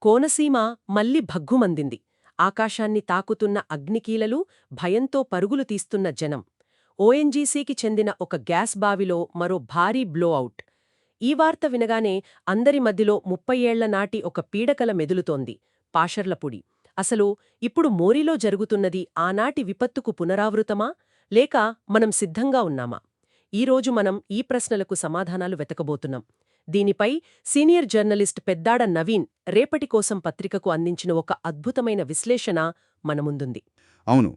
కోనసీమ మళ్ళీ భగ్గుమందింది. ఆకాశాన్ని తాకుతున్న అగ్నికీలలు, భయంతో పరుగులు తీస్తున్న జనం. ఓఎన్జీసీకి చెందిన ఒక గ్యాస్ బావిలో మరో భారీ బ్లోఅవుట్. ఈ వార్త వినగానే అందరి మధ్యలో 30 ఏళ్ల నాటి ఒక పీడకల మెదులుతోంది. పాషర్లపూడి. అసలు ఇప్పుడు మోరీలో జరుగుతున్నది ఆనాటి విపత్తుకు పునరావృతమా, లేక మనం సిద్ధంగా ఉన్నామా? ఈరోజు మనం ఈ ప్రశ్నలకు సమాధానాలు వెతకబోతున్నాం. దీనిపై సీనియర్ జర్నలిస్ట్ పెద్దాడ నవీన్ రేపటి కోసం పత్రికకు అందించిన ఒక అద్భుతమైన విశ్లేషణ మన ముందుంది. అవును,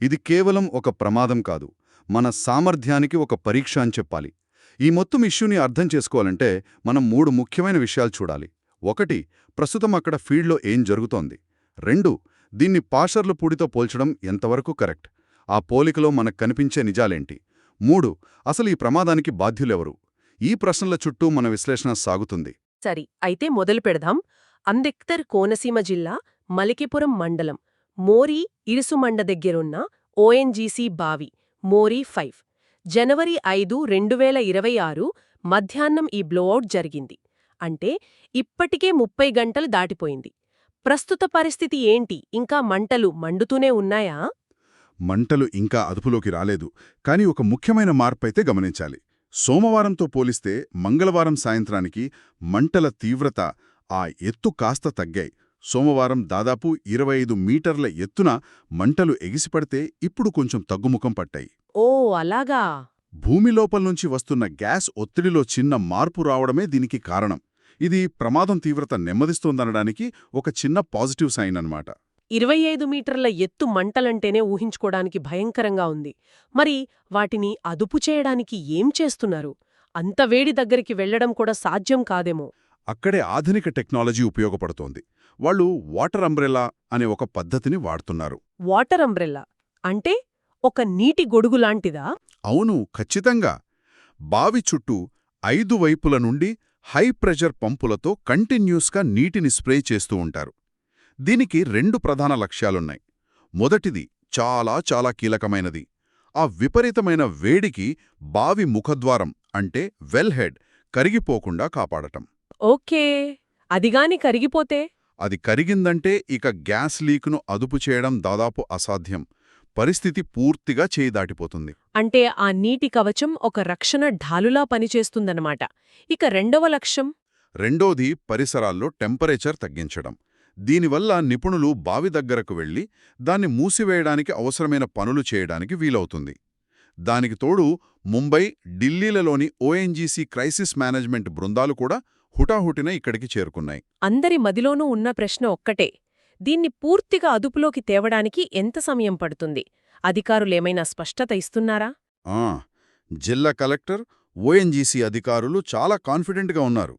ఇది కేవలం ఒక ప్రమాదం కాదు, మన సామర్థ్యానికి ఒక పరీక్ష అని చెప్పాలి. ఈ మొత్తం ఇష్యూని అర్థం చేసుకోవాలంటే మనం 3 ముఖ్యమైన విషయాలు చూడాలి. 1, ప్రస్తుతం అక్కడ ఫీల్డ్లో ఏం జరుగుతోంది. 2, దీన్ని పాషర్లపూడితో పోల్చడం ఎంతవరకు కరెక్ట్, ఆ పోలికలో మనకు కనిపించే నిజాలేంటి. 3, అసలు ఈ ప్రమాదానికి బాధ్యులెవరు. ఈ ప్రశ్నల చుట్టూ మన విశ్లేషణ సాగుతుంది. సరి, అయితే మొదలు పెడదాం. అందెక్తర్ కోనసీమ జిల్లా మలికిపురం మండలం మోరీ ఇరుసుమండ దగ్గరున్న ఓఎన్జీసీ బావి మోరీ 5 జనవరి 5, 2026 మధ్యాహ్నం ఈ బ్లోఅవుట్ జరిగింది. అంటే ఇప్పటికే 30 గంటలు దాటిపోయింది. ప్రస్తుత పరిస్థితి ఏంటి? ఇంకా మంటలు మండుతూనే ఉన్నాయా? మంటలు ఇంకా అదుపులోకి రాలేదు, కానీ ఒక ముఖ్యమైన మార్పైతే గమనించాలి. సోమవారంతో పోలిస్తే మంగళవారం సాయంత్రానికి మంటల తీవ్రత, ఆ ఎత్తు కాస్త తగ్గాయి. సోమవారం దాదాపు 25 మీటర్ల ఎత్తున మంటలు ఎగిసిపడితే ఇప్పుడు కొంచెం తగ్గుముఖం పట్టాయి. ఓ అలాగా. భూమి లోపల్నుంచి వస్తున్న గ్యాస్ ఒత్తిడిలో చిన్న మార్పు రావడమే దీనికి కారణం. ఇది ప్రమాదం తీవ్రత నెమ్మదిస్తోందనడానికి ఒక చిన్న పాజిటివ్ సైన్ అన్నమాట. 25 మీటర్ల ఎత్తు మంటలంటేనే ఊహించుకోడానికి భయంకరంగా ఉంది. మరి వాటిని అదుపు చేయడానికి ఏం చేస్తున్నారు? అంత వేడి దగ్గరికి వెళ్లడం కూడా సాధ్యం కాదేమో. అక్కడే ఆధునిక టెక్నాలజీ ఉపయోగపడుతోంది. వాళ్ళు వాటర్ అంబ్రెల్లా అనే ఒక పద్ధతిని వాడుతున్నారు. వాటర్ అంబ్రెల్లా అంటే ఒక నీటి గొడుగులాంటిదా? అవును, ఖచ్చితంగా. బావి చుట్టూ 5 వైపుల నుండి హై ప్రెషర్ పంపులతో కంటిన్యూస్గా నీటిని స్ప్రే చేస్తూ ఉంటారు. దీనికి 2 ప్రధాన లక్ష్యాలున్నాయి. మొదటిది చాలా కీలకమైనది. ఆ విపరీతమైన వేడికి బావి ముఖద్వారం అంటే వెల్ హెడ్ కరిగిపోకుండా కాపాడటం. ఓకే, అదిగాని కరిగిపోతే? అది కరిగిందంటే ఇక గ్యాస్ లీక్ను అదుపు చేయడం దాదాపు అసాధ్యం. పరిస్థితి పూర్తిగా చేయి దాటిపోతుంది. అంటే ఆ నీటి కవచం ఒక రక్షణ ఢాలులా పనిచేస్తుందన్నమాట. ఇక రెండవ లక్ష్యం? రెండోది పరిసరాల్లో టెంపరేచర్ తగ్గించడం. దీనివల్ల నిపుణులు బావి దగ్గరకు వెళ్లి దాన్ని మూసివేయడానికి అవసరమైన పనులు చేయడానికి వీలవుతుంది. దానికి తోడు ముంబై, ఢిల్లీలలోని ఓఎన్జీసీ క్రైసిస్ మేనేజ్మెంట్ బృందాలు కూడా హుటాహుటిన ఇక్కడికి చేరుకున్నాయి. అందరి మదిలోనూ ఉన్న ప్రశ్న ఒక్కటే, దీన్ని పూర్తిగా అదుపులోకి తేవడానికి ఎంత సమయం పడుతుంది? అధికారులేమైనా స్పష్టత ఇస్తున్నారా? జిల్లా కలెక్టర్, ఓఎన్జీసీ అధికారులు చాలా కాన్ఫిడెంట్గా ఉన్నారు.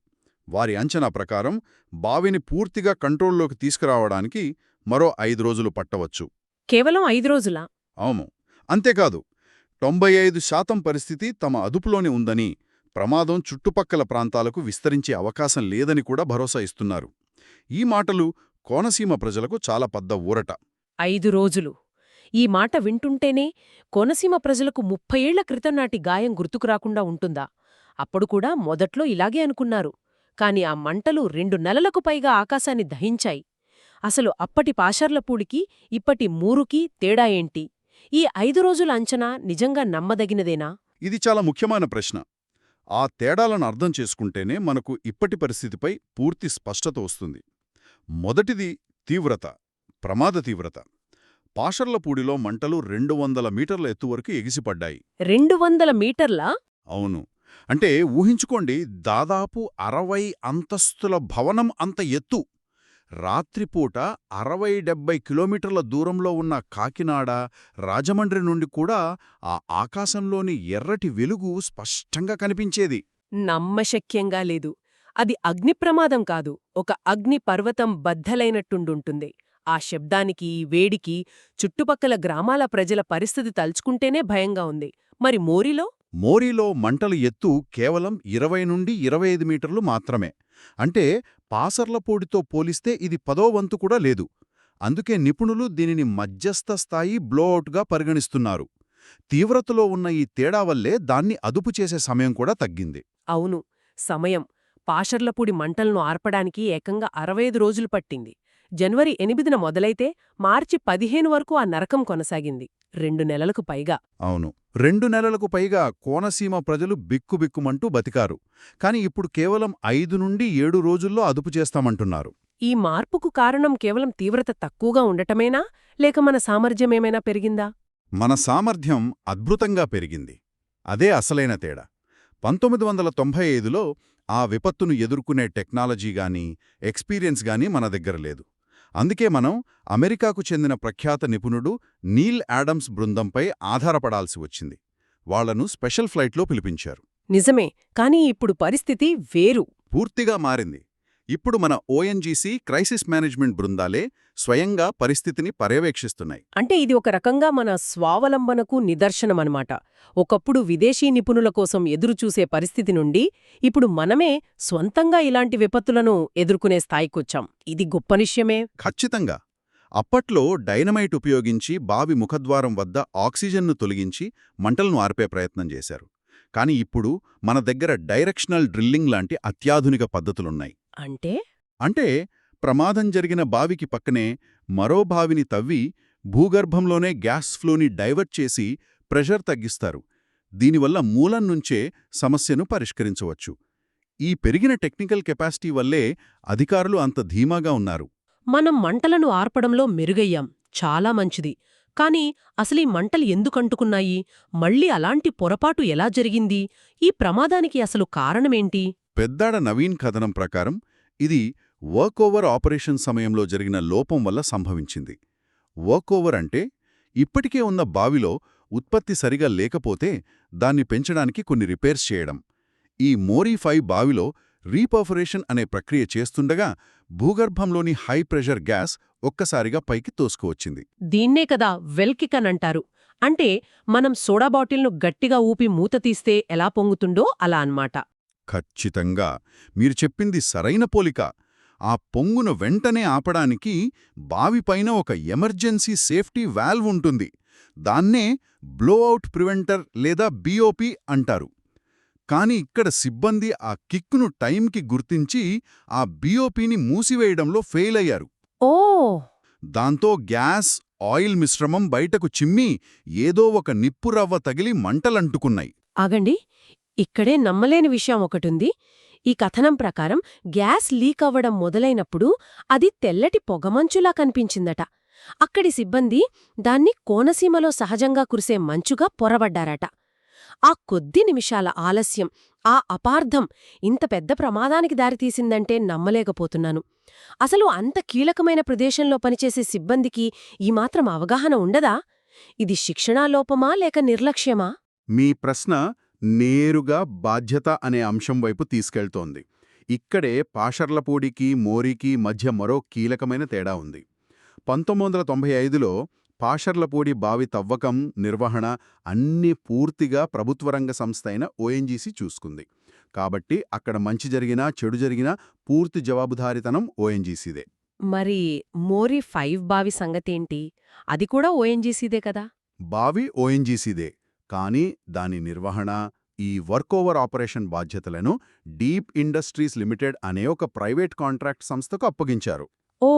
వారి అంచనా ప్రకారం బావిని పూర్తిగా కంట్రోల్లోకి తీసుకురావడానికి మరో 5 రోజులు పట్టవచ్చు. కేవలం 5 రోజులా? అవును. అంతేకాదు, 95% పరిస్థితి తమ అదుపులోనే ఉందని, ప్రమాదం చుట్టుపక్కల ప్రాంతాలకు విస్తరించే అవకాశం లేదని కూడా భరోసా ఇస్తున్నారు. ఈ మాటలు కోనసీమ ప్రజలకు చాలా పెద్ద ఊరట. 5 రోజులు. ఈ మాట వింటుంటేనే కోనసీమ ప్రజలకు 30 ఏళ్ల క్రితం నాటి గాయం గుర్తుకురాకుండా ఉంటుందా? అప్పుడు కూడా మొదట్లో ఇలాగే అనుకున్నారు. కాని ఆ మంటలు 2 నెలలకు పైగా ఆకాశాన్ని దహించాయి. అసలు అప్పటి పాషర్లపూడికి ఇప్పటి మూరుకి తేడా ఏంటి? ఈ 5 రోజుల అంచనా నిజంగా నమ్మదగినదేనా? ఇది చాలా ముఖ్యమైన ప్రశ్న. ఆ తేడాలను అర్థం చేసుకుంటేనే మనకు ఇప్పటి పరిస్థితిపై పూర్తి స్పష్టత వస్తుంది. మొదటిది తీవ్రత, ప్రమాద తీవ్రత. పాషర్లపూడిలో మంటలు 200 మీటర్ల ఎత్తు వరకు ఎగిసిపడ్డాయి. 200 మీటర్లా? అవును. అంటే ఊహించుకోండి, దాదాపు 60 అంతస్తుల భవనం అంత ఎత్తు. రాత్రిపూట 60-70 కిలోమీటర్ల దూరంలో ఉన్న కాకినాడ, రాజమండ్రి నుండి కూడా ఆ ఆకాశంలోని ఎర్రటి వెలుగు స్పష్టంగా కనిపించేది. నమ్మశక్యంగా లేదు. అది అగ్నిప్రమాదం కాదు, ఒక అగ్ని పర్వతం బద్దలైనట్టుండుంటుంది. ఆ శబ్దానికి, వేడికి చుట్టుపక్కల గ్రామాల ప్రజల పరిస్థితి తలుచుకుంటేనే భయంగా ఉంది. మరి మోరీలో? మోరీలో మంటల ఎత్తు కేవలం 20 నుండి 25 మీటర్లు మాత్రమే. అంటే పాసర్లపూడితో పోలిస్తే ఇది 10వ వంతు కూడా లేదు. అందుకే నిపుణులు దీనిని మధ్యస్థ స్థాయి బ్లోఅవుట్గా పరిగణిస్తున్నారు. తీవ్రతలో ఉన్న ఈ తేడా వల్లే దాన్ని అదుపు చేసే సమయం కూడా తగ్గింది. అవును, సమయం. పాషర్లపూడి మంటలను ఆర్పడానికి ఏకంగా 65 రోజులు పట్టింది. జనవరి 8న మొదలైతే మార్చి 15 వరకు ఆ నరకం కొనసాగింది. 2 నెలలకు పైగా. అవును, 2 నెలలకు పైగా కోనసీమ ప్రజలు బిక్కుబిక్కుమంటూ బతికారు. కాని ఇప్పుడు కేవలం 5 నుండి 7 రోజుల్లో అదుపు చేస్తామంటున్నారు. ఈ మార్పుకు కారణం కేవలం తీవ్రత తక్కువగా ఉండటమేనా, లేక మన సామర్థ్యమేమైనా పెరిగిందా? మన సామర్థ్యం అద్భుతంగా పెరిగింది. అదే అసలైన తేడా. 1995లో ఆ విపత్తును ఎదుర్కొనే టెక్నాలజీగానీ, ఎక్స్పీరియన్స్ గానీ మన దగ్గర లేదు. అందుకే మనం అమెరికాకు చెందిన ప్రఖ్యాత నిపుణుడు నీల్ యాడమ్స్ బృందంపై ఆధారపడాల్సి వచ్చింది. వాళ్లను స్పెషల్ ఫ్లైట్లో పిలిపించారు. నిజమే, కానీ ఇప్పుడు పరిస్థితి వేరు. పూర్తిగా మారింది. ఇప్పుడు మన ఓఎన్జీసీ క్రైసిస్ మేనేజ్మెంట్ బృందాలే స్వయంగా పరిస్థితిని పర్యవేక్షిస్తున్నాయి. అంటే ఇది ఒక రకంగా మన స్వావలంబనకు నిదర్శనమన్నమాట. ఒకప్పుడు విదేశీ నిపుణుల కోసం ఎదురుచూసే పరిస్థితి నుండి ఇప్పుడు మనమే స్వంతంగా ఇలాంటి విపత్తులను ఎదుర్కొనే స్థాయికొచ్చాం. ఇది గొప్ప విషయమే. ఖచ్చితంగా. అప్పట్లో డైనమైట్ ఉపయోగించి బావి ముఖద్వారం వద్ద ఆక్సిజన్ను తొలగించి మంటలను ఆర్పే ప్రయత్నం చేశారు. కాని ఇప్పుడు మన దగ్గర డైరెక్షనల్ డ్రిల్లింగ్ లాంటి అత్యాధునిక పద్ధతులున్నాయి. అంటే ప్రమాదం జరిగిన బావికి పక్కనే మరో బావిని తవ్వి భూగర్భంలోనే గ్యాస్ ఫ్లోని డైవర్ట్ చేసి ప్రెషర్ తగ్గిస్తారు. దీనివల్ల మూలం నుంచే సమస్యను పరిష్కరించవచ్చు. ఈ పెరిగిన టెక్నికల్ కెపాసిటీ వల్లే అధికారులు అంత ధీమాగా ఉన్నారు. మనం మంటలను ఆర్పడంలో మెరుగయ్యాం, చాలా మంచిది. కానీ అసలీ మంటలు ఎందుకంటుకున్నాయి? మళ్ళీ అలాంటి పొరపాటు ఎలా జరిగింది? ఈ ప్రమాదానికి అసలు కారణమేంటి? పెద్దాడ నవీన్ కథనం ప్రకారం ఇది వర్కోవర్ ఆపరేషన్ సమయంలో జరిగిన లోపం వల్ల సంభవించింది. వర్కోవర్ అంటే ఇప్పటికే ఉన్న బావిలో ఉత్పత్తి సరిగా లేకపోతే దాన్ని పెంచడానికి కొన్ని రిపేర్స్ చేయడం. ఈ మోరీ 5 బావిలో రీపర్ఫరేషన్ అనే ప్రక్రియ చేస్తుండగా భూగర్భంలోని హై ప్రెషర్ గ్యాస్ ఒక్కసారిగా పైకి తోసుకువచ్చింది. దీన్నే కదా వెల్కికన్ అంటారు. అంటే మనం సోడా బాటిల్ను గట్టిగా ఊపి మూత తీస్తే ఎలా పొంగుతుందో అలా అన్నమాట. ఖచ్చితంగా మీరు చెప్పింది సరైన పోలిక. ఆ పొంగును వెంటనే ఆపడానికి బావిపైన ఒక ఎమర్జెన్సీ సేఫ్టీ వాల్వ్ ఉంటుంది. దాన్నే బ్లోఅవుట్ ప్రివెంటర్ లేదా బిఓపి అంటారు. కాని ఇక్కడ సిబ్బంది ఆ కిక్కును టైంకి గుర్తించి ఆ బిఓపిని మూసివేయడంలో ఫెయిల్ అయ్యారు. ఓ దాంతో గ్యాస్, ఆయిల్ మిశ్రమం బయటకు చిమ్మి ఏదో ఒక నిప్పురవ్వ తగిలి మంటలంటుకున్నాయి. ఆగండి, ఇక్కడే నమ్మలేని విషయం ఒకటుంది. ఈ కథనం ప్రకారం గ్యాస్ లీక్ అవ్వడం మొదలైనప్పుడు అది తెల్లటి పొగమంచులా కనిపించిందట. అక్కడి సిబ్బంది దాన్ని కోనసీమలో సహజంగా కురిసే మంచుగా పొరబడ్డారట. ఆ కొద్ది నిమిషాల ఆలస్యం, ఆ అపార్థం ఇంత పెద్ద ప్రమాదానికి దారితీసిందంటే నమ్మలేకపోతున్నాను. అసలు అంత కీలకమైన ప్రదేశంలో పనిచేసే సిబ్బందికి ఈ మాత్రం అవగాహన ఉండదా? ఇది శిక్షణాలోపమా లేక నిర్లక్ష్యమా? మీ ప్రశ్న నేరుగా బాధ్యత అనే అంశం వైపు తీసుకెళ్తోంది. ఇక్కడే పాషర్లపూడికి, మోరీకి మధ్య మరో కీలకమైన తేడా ఉంది. 1995లో పాషర్లపూడి బావి తవ్వకం, నిర్వహణ అన్నీ పూర్తిగా ప్రభుత్వరంగ సంస్థ అయిన ఓఎన్జీసీ చూసుకుంది. కాబట్టి అక్కడ మంచి జరిగినా చెడు జరిగినా పూర్తి జవాబుదారీతనం ఓఎన్జీసీదే. మరి మోరీ 5 బావి సంగతేంటి? అది కూడా ఓఎన్జీసీదే కదా? బావి ఓఎన్జీసీదే, కానీ దాని నిర్వహణ, ఈ వర్కోవర్ ఆపరేషన్ బాధ్యతలను డీప్ ఇండస్ట్రీస్ లిమిటెడ్ అనే ఒక ప్రైవేట్ కాంట్రాక్ట్ సంస్థకు అప్పగించారు. ఓ,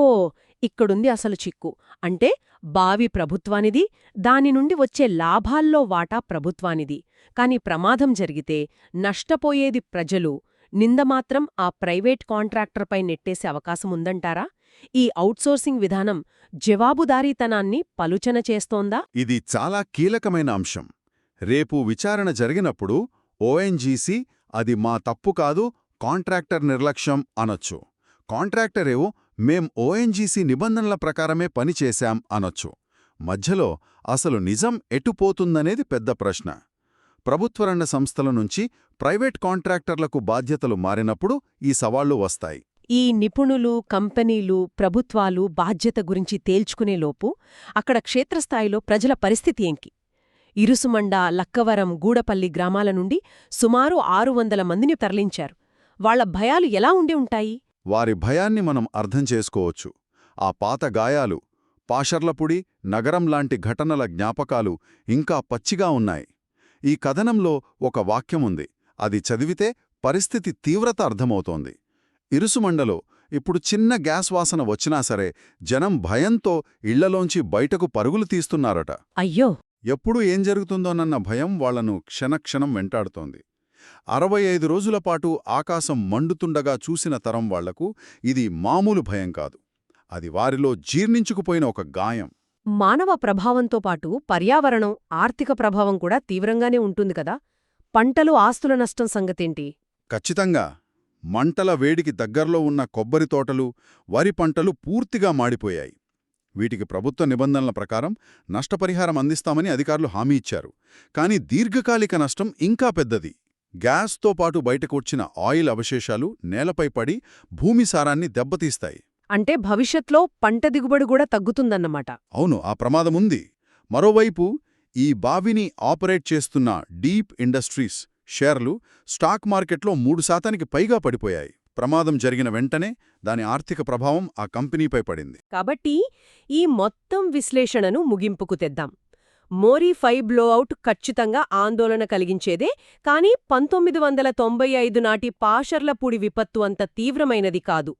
ఇక్కడుంది అసలు చిక్కు. అంటే బావి ప్రభుత్వానిది, దాని నుండి వచ్చే లాభాల్లో వాటా ప్రభుత్వానిది. కాని ప్రమాదం జరిగితే నష్టపోయేది ప్రజలు. నింద మాత్రం ఆ ప్రైవేట్ కాంట్రాక్టర్పై నెట్టేసే అవకాశముందంటారా? ఈ ఔట్సోర్సింగ్ విధానం జవాబుదారీతనాన్ని పలుచన చేస్తోందా? ఇది చాలా కీలకమైన అంశం. రేపు విచారణ జరిగినప్పుడు ఓఎన్జీసీ అది మా తప్పు కాదు, కాంట్రాక్టర్ నిర్లక్ష్యం అనొచ్చు. కాంట్రాక్టరేవో మేం ఓఎన్జీసీ నిబంధనల ప్రకారమే పనిచేశాం అనొచ్చు. మధ్యలో అసలు నిజం ఎటుపోతుందనేది పెద్ద ప్రశ్న. ప్రభుత్వరంగ సంస్థల నుంచి ప్రైవేట్ కాంట్రాక్టర్లకు బాధ్యతలు మారినప్పుడు ఈ సవాళ్లు వస్తాయి. ఈ నిపుణులు, కంపెనీలు, ప్రభుత్వాలు బాధ్యత గురించి తేల్చుకునేలోపు అక్కడ క్షేత్రస్థాయిలో ప్రజల పరిస్థితి ఏంటి? ఇరుసుమండ, లక్కవరం, గూడపల్లి గ్రామాల నుండి సుమారు 600 మందిని తరలించారు. వాళ్ల భయాలు ఎలా ఉండి ఉంటాయి? వారి భయాన్ని మనం అర్థం చేసుకోవచ్చు. ఆ పాత గాయాలు, పాషర్లపూడి, నగరం లాంటి ఘటనల జ్ఞాపకాలు ఇంకా పచ్చిగా ఉన్నాయి. ఈ కథనంలో ఒక వాక్యముంది. అది చదివితే పరిస్థితి తీవ్రత అర్థమవుతోంది. ఇరుసుమండలో ఇప్పుడు చిన్న గ్యాస్ వాసన వచ్చినా సరే జనం భయంతో ఇళ్లలోంచి బయటకు పరుగులు తీస్తున్నారట. అయ్యో! ఎప్పుడు ఏం జరుగుతుందోనన్న భయం వాళ్లను క్షణక్షణం వెంటాడుతోంది. 65 రోజుల పాటు ఆకాశం మండుతుండగా చూసిన తరం వాళ్లకు ఇది మామూలు భయం కాదు. అది వారిలో జీర్ణించుకుపోయిన ఒక గాయం. మానవ ప్రభావంతో పాటు పర్యావరణం, ఆర్థిక ప్రభావం కూడా తీవ్రంగానే ఉంటుంది కదా. పంటలు, ఆస్తుల నష్టం సంగతేంటి? ఖచ్చితంగా. మంటల వేడికి దగ్గర్లో ఉన్న కొబ్బరి తోటలు, వరి పంటలు పూర్తిగా మాడిపోయాయి. వీటికి ప్రభుత్వ నిబంధనల ప్రకారం నష్టపరిహారం అందిస్తామని అధికారులు హామీ ఇచ్చారు. కానీ దీర్ఘకాలిక నష్టం ఇంకా పెద్దది. గ్యాస్తో పాటు బయటకొచ్చిన ఆయిల్ అవశేషాలు నేలపై పడి భూమి సారాన్ని దెబ్బతీస్తాయి. అంటే భవిష్యత్లో పంట దిగుబడి కూడా తగ్గుతుందన్నమాట. అవును, ఆ ప్రమాదముంది. మరోవైపు ఈ బావిని ఆపరేట్ చేస్తున్న డీప్ ఇండస్ట్రీస్ షేర్లు స్టాక్ మార్కెట్లో 3% పైగా పడిపోయాయి. ప్రమాదం జరిగిన వెంటనే దాని ఆర్థిక ప్రభావం ఆ కంపెనీపై పడింది. కాబట్టి ఈ మొత్తం విశ్లేషణను ముగింపుకు తెద్దాం. మోరీ 5 బ్లోఅవుట్ ఖచ్చితంగా ఆందోళన కలిగించేదే, కానీ 1995 నాటి పాషర్లపూడి విపత్తు అంత తీవ్రమైనది కాదు.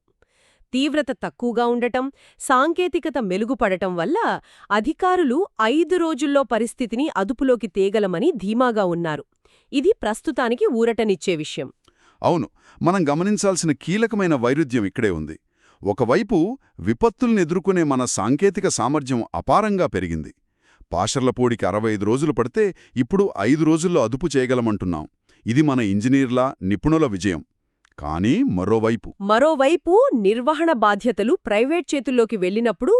తీవ్రత తక్కువగా ఉండటం, సాంకేతికత మెరుగుపడటం వల్ల అధికారులు 5 రోజుల్లో పరిస్థితిని అదుపులోకి తేగలమని ధీమాగా ఉన్నారు. ఇది ప్రస్తుతానికి ఊరటనిచ్చే విషయం. అవును, మనం గమనించాల్సిన కీలకమైన వైరుధ్యం ఇక్కడే ఉంది. ఒకవైపు విపత్తుల్ని ఎదుర్కొనే మన సాంకేతిక సామర్థ్యం అపారంగా పెరిగింది. పాషర్లపూడికి 65 రోజులు పడితే ఇప్పుడు 5 రోజుల్లో అదుపు చేయగలమంటున్నాం. ఇది మన ఇంజనీర్ల, నిపుణుల విజయం. కానీ మరోవైపు నిర్వహణ బాధ్యతలు ప్రైవేట్ చేతుల్లోకి వెళ్ళినప్పుడు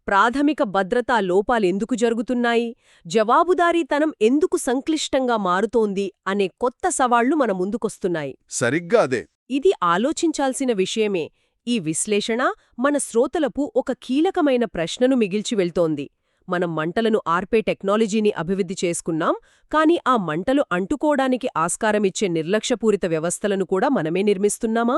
ప్రాథమిక భద్రతా లోపాలెందుకు జరుగుతున్నాయి, జవాబుదారీతనం ఎందుకు సంక్లిష్టంగా మారుతోంది అనే కొత్త సవాళ్లు మన ముందుకొస్తున్నాయి. సరిగ్గా అదే. ఇది ఆలోచించాల్సిన విషయమే. ఈ విశ్లేషణ మన శ్రోతలకు ఒక కీలకమైన ప్రశ్నను మిగిల్చి వెళ్తోంది. మనం మంటలను ఆర్పే టెక్నాలజీని అభివృద్ధి చేసుకున్నాం, కానీ ఆ మంటలు అంటుకోవడానికి ఆస్కారమిచ్చే నిర్లక్ష్యపూరిత వ్యవస్థలను కూడా మనమే నిర్మిస్తున్నామా?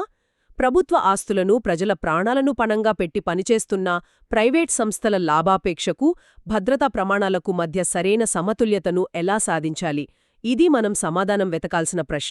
ప్రభుత్వ ఆస్తులను, ప్రజల ప్రాణాలను పణంగా పెట్టి పనిచేస్తున్న ప్రైవేట్ సంస్థల లాభాపేక్షకు, భద్రతా ప్రమాణాలకు మధ్య సరైన సమతుల్యతను ఎలా సాధించాలి? ఇది మనం సమాధానం వెతకాల్సిన ప్రశ్న.